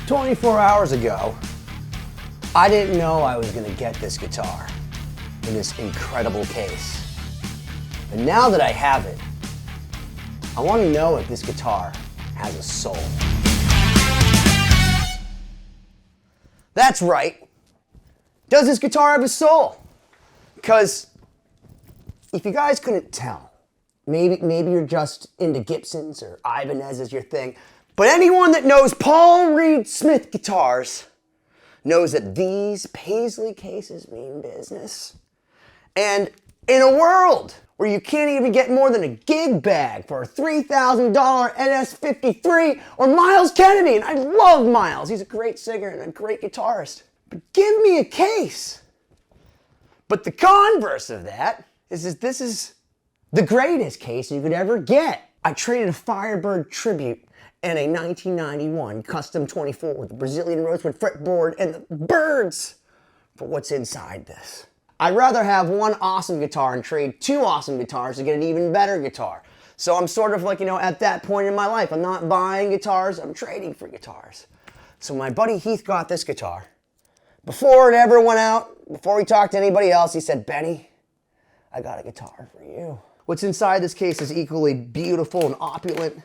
24 hours ago, I didn't know I was gonna get this guitar in this incredible case. But now that I have it, I wanna know if this guitar has a soul. That's right. Does this guitar have a soul? Because if you guys couldn't tell, maybe you're just into Gibsons or Ibanez is your thing, but anyone that knows Paul Reed Smith guitars knows that these Paisley cases mean business. And in a world where you can't even get more than a gig bag for a $3,000 NS53 or Miles Kennedy, and I love Miles, he's a great singer and a great guitarist, but give me a case. But the converse of that is this is the greatest case you could ever get. I traded a Firebird Tribute and a 1991 Custom 24 with the Brazilian rosewood fretboard and the birds for what's inside this. I'd rather have one awesome guitar and trade two awesome guitars to get an even better guitar. So I'm sort of like, at that point in my life, I'm not buying guitars, I'm trading for guitars. So my buddy Heath got this guitar. Before it ever went out, before he talked to anybody else, he said, "Benny, I got a guitar for you." What's inside this case is equally beautiful and opulent.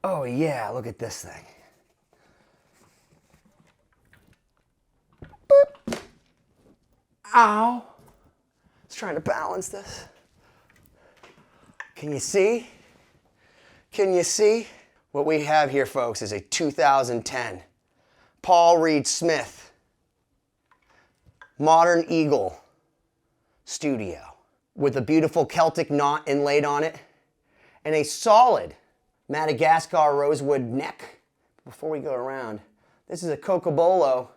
Oh yeah, look at this thing. Boop. Ow. Let's try to balance this. Can you see? Can you see? What we have here, folks, is a 2010 Paul Reed Smith Modern Eagle Studio with a beautiful Celtic knot inlaid on it and a solid Madagascar rosewood neck. Before we go around, this is a Cocobolo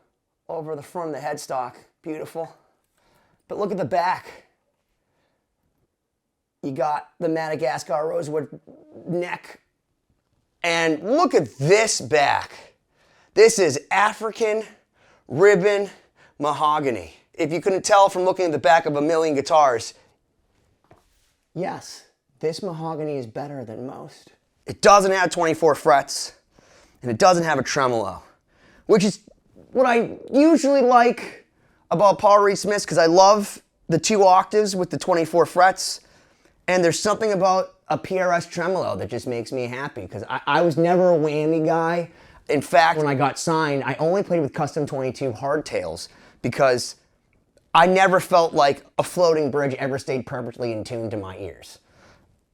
over the front of the headstock. Beautiful. But look at the back. You got the Madagascar rosewood neck. And look at this back. This is African ribbon mahogany. If you couldn't tell from looking at the back of a million guitars, yes, this mahogany is better than most. It doesn't have 24 frets, and it doesn't have a tremolo, which is what I usually like about Paul Reed Smiths, because I love the 2 octaves with the 24 frets, and there's something about a PRS tremolo that just makes me happy, because I was never a whammy guy. In fact, when I got signed, I only played with Custom 22 hardtails, because I never felt like a floating bridge ever stayed perfectly in tune to my ears.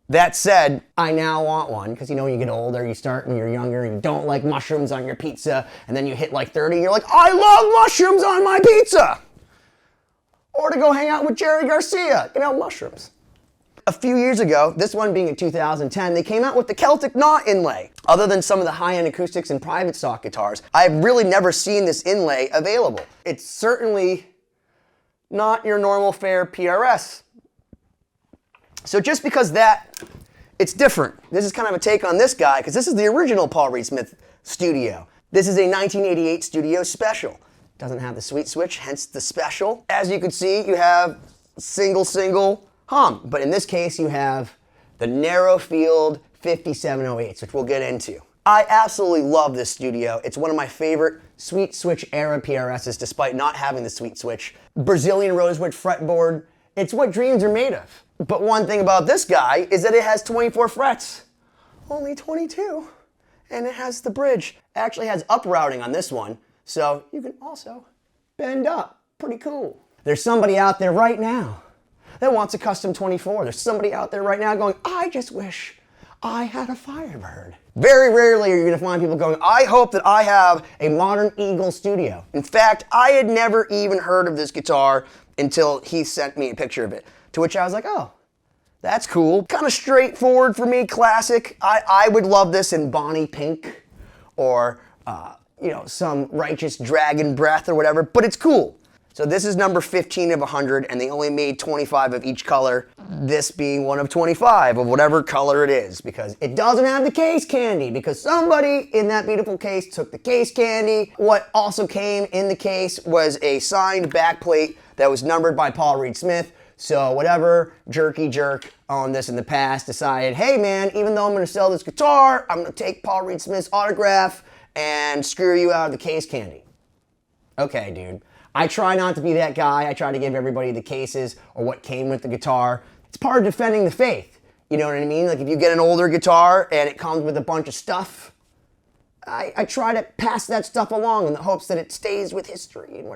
That said, I now want one, because when you get older, you start when you're younger and you don't like mushrooms on your pizza, and then you hit like 30 and you're like, I love mushrooms on my pizza! Or to go hang out with Jerry Garcia, mushrooms. A few years ago, this one being in 2010, they came out with the Celtic knot inlay. Other than some of the high-end acoustics and private stock guitars, I've really never seen this inlay available. It's certainly not your normal fare PRS. So just because it's different. This is kind of a take on this guy, because this is the original Paul Reed Smith Studio. This is a 1988 Studio Special. Doesn't have the sweet switch, hence the special. As you can see, you have single hum, but in this case you have the Narrowfield 5708s, which we'll get into. I absolutely love this Studio. It's one of my favorite sweet switch era PRSs, despite not having the sweet switch. Brazilian rosewood fretboard. It's what dreams are made of. But one thing about this guy is that it has 24 frets. Only 22. And it has the bridge. It actually has up routing on this one, so you can also bend up. Pretty cool. There's somebody out there right now that wants a Custom 24. There's somebody out there right now going, I just wish I had a Firebird. Very rarely are you gonna find people going, I hope that I have a Modern Eagle Studio. In fact, I had never even heard of this guitar until he sent me a picture of it. To which I was like, oh, that's cool. Kind of straightforward for me, classic. I would love this in Bonnie Pink or, some Righteous Dragon Breath or whatever, but it's cool. So this is number 15 of 100, and they only made 25 of each color, this being one of 25 of whatever color it is, because it doesn't have the case candy, because somebody in that beautiful case took the case candy. What also came in the case was a signed backplate that was numbered by Paul Reed Smith. So whatever jerky jerk owned this in the past decided, hey man, even though I'm gonna sell this guitar, I'm gonna take Paul Reed Smith's autograph and screw you out of the case candy. Okay, dude. I try not to be that guy. I try to give everybody the cases or what came with the guitar. It's part of defending the faith. You know what I mean? Like if you get an older guitar and it comes with a bunch of stuff, I try to pass that stuff along in the hopes that it stays with history. And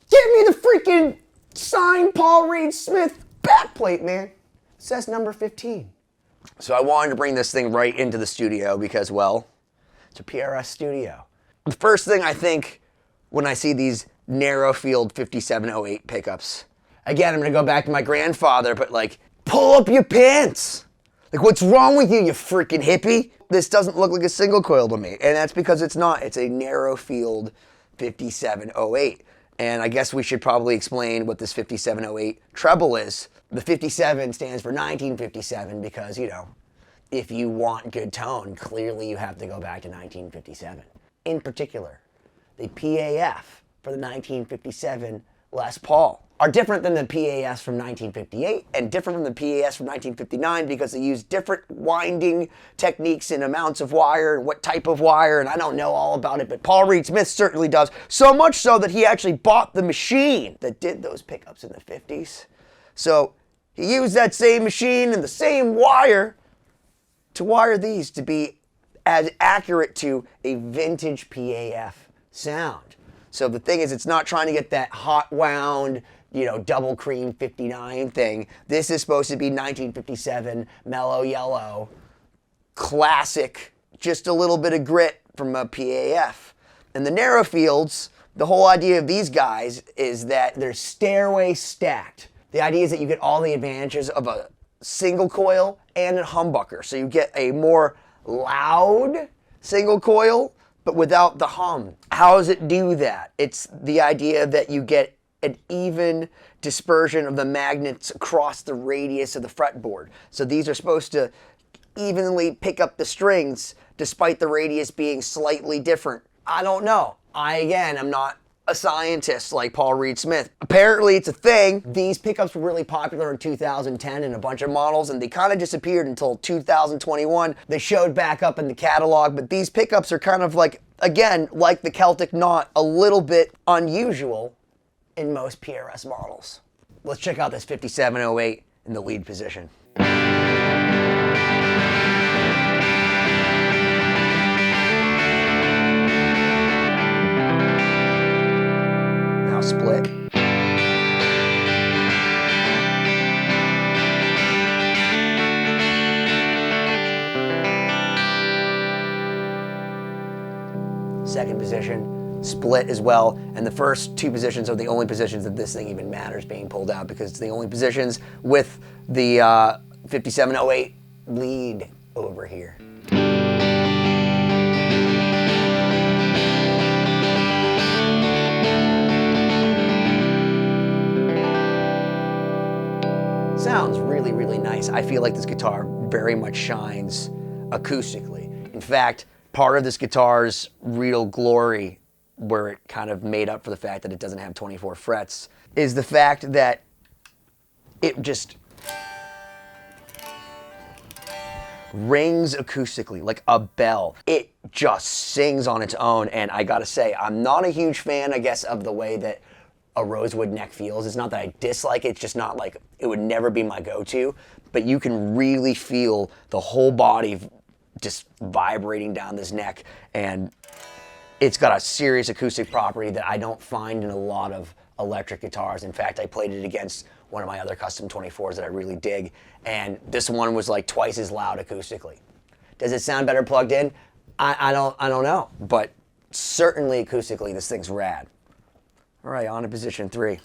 give me the freaking signed Paul Reed Smith backplate, man. It says number 15. So I wanted to bring this thing right into the studio because, well, it's a PRS studio. The first thing I think when I see these Narrowfield 5708 pickups, again, I'm gonna go back to my grandfather, but like, pull up your pants. Like, what's wrong with you freaking hippie? This doesn't look like a single coil to me, and that's because it's not. It's a Narrowfield 5708. And I guess we should probably explain what this 5708 treble is. The 57 stands for 1957 because, you know, if you want good tone, clearly you have to go back to 1957. In particular, the PAF for the 1957 Les Paul are different than the PAS from 1958 and different from the PAS from 1959 because they use different winding techniques and amounts of wire and what type of wire, and I don't know all about it, but Paul Reed Smith certainly does. So much so that he actually bought the machine that did those pickups in the 50s. So he used that same machine and the same wire to wire these to be as accurate to a vintage PAF sound. So the thing is, it's not trying to get that hot wound, you know, double cream 59 thing. This is supposed to be 1957 mellow yellow, classic, just a little bit of grit from a PAF. And the Narrowfields, the whole idea of these guys is that they're stairway stacked. The idea is that you get all the advantages of a single coil and a humbucker. So you get a more loud single coil, but without the hum. How does it do that? It's the idea that you get an even dispersion of the magnets across the radius of the fretboard. So these are supposed to evenly pick up the strings despite the radius being slightly different. I don't know. Again, I'm not a scientist like Paul Reed Smith. Apparently it's a thing. These pickups were really popular in 2010 in a bunch of models, and they kind of disappeared until 2021. They showed back up in the catalog, but these pickups are kind of like, again, like the Celtic Knot, a little bit unusual in most PRS models. Let's check out this 5708 in the lead position. Split. Second position, split as well, and the first two positions are the only positions that this thing even matters being pulled out because it's the only positions with the 5708 lead over here. Sounds really, really nice. I feel like this guitar very much shines acoustically. In fact, part of this guitar's real glory, where it kind of made up for the fact that it doesn't have 24 frets, is the fact that it just rings acoustically like a bell. It just sings on its own, and I gotta say, I'm not a huge fan, I guess, of the way that a rosewood neck feels. It's not that I dislike it, it's just not like, it would never be my go-to, but you can really feel the whole body just vibrating down this neck, and it's got a serious acoustic property that I don't find in a lot of electric guitars. In fact, I played it against one of my other custom 24s that I really dig, and this one was like twice as loud acoustically. Does it sound better plugged in? I don't know, but certainly acoustically this thing's rad. All right, on to position 3.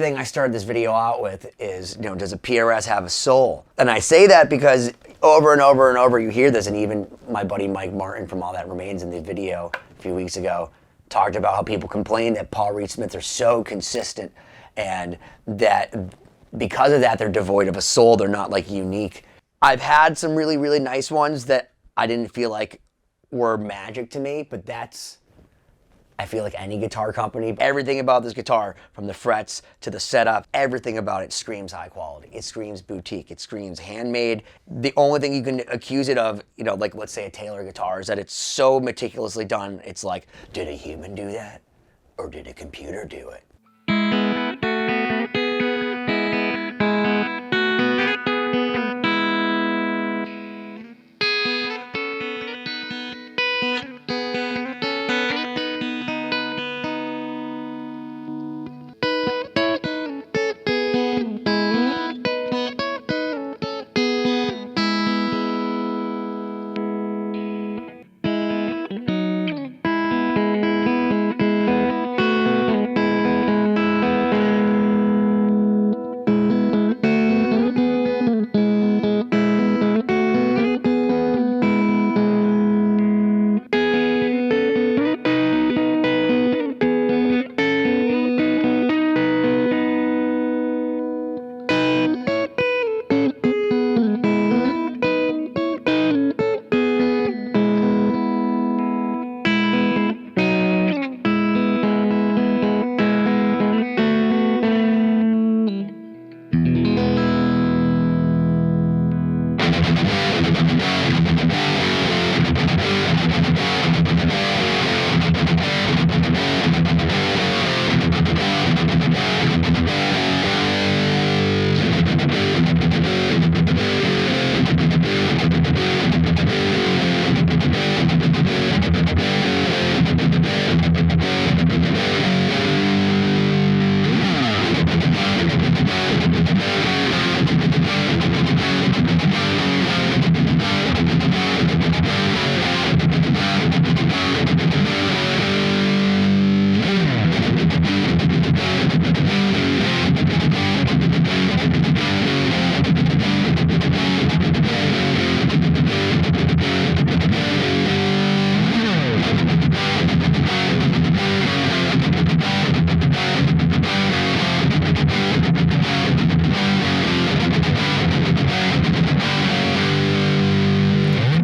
thing I started this video out with is, you know, does a PRS have a soul? And I say that because over and over and over you hear this, and even my buddy Mike Martin from All That Remains in the video a few weeks ago talked about how people complain that Paul Reed Smiths are so consistent, and that because of that they're devoid of a soul, they're not like unique. I've had some really, really nice ones that I didn't feel like were magic to me, but that's, I feel like any guitar company, everything about this guitar, from the frets to the setup, everything about it screams high quality. It screams boutique. It screams handmade. The only thing you can accuse it of, you know, like let's say a Taylor guitar, is that it's so meticulously done. It's like, did a human do that? Or did a computer do it?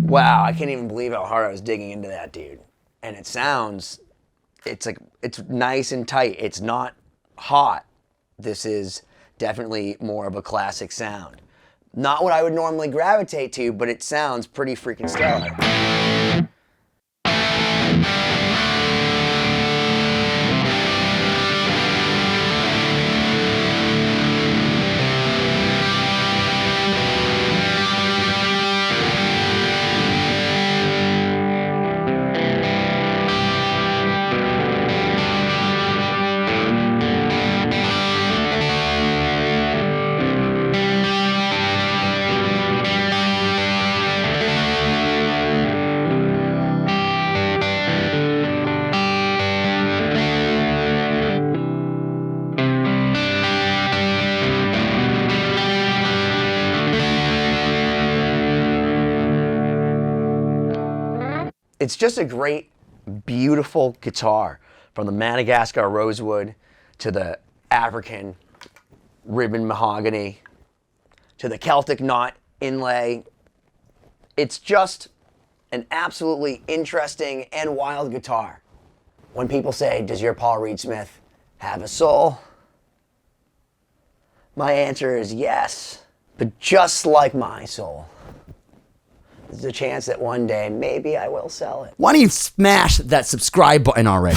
Wow, I can't even believe how hard I was digging into that, dude. And it sounds, it's like, it's nice and tight. It's not hot. This is definitely more of a classic sound. Not what I would normally gravitate to, but it sounds pretty freaking stellar. It's just a great, beautiful guitar, from the Madagascar rosewood to the African ribbon mahogany to the Celtic knot inlay. It's just an absolutely interesting and wild guitar. When people say, does your Paul Reed Smith have a soul? My answer is yes, but just like my soul, there's a chance that one day maybe I will sell it. Why don't you smash that subscribe button already?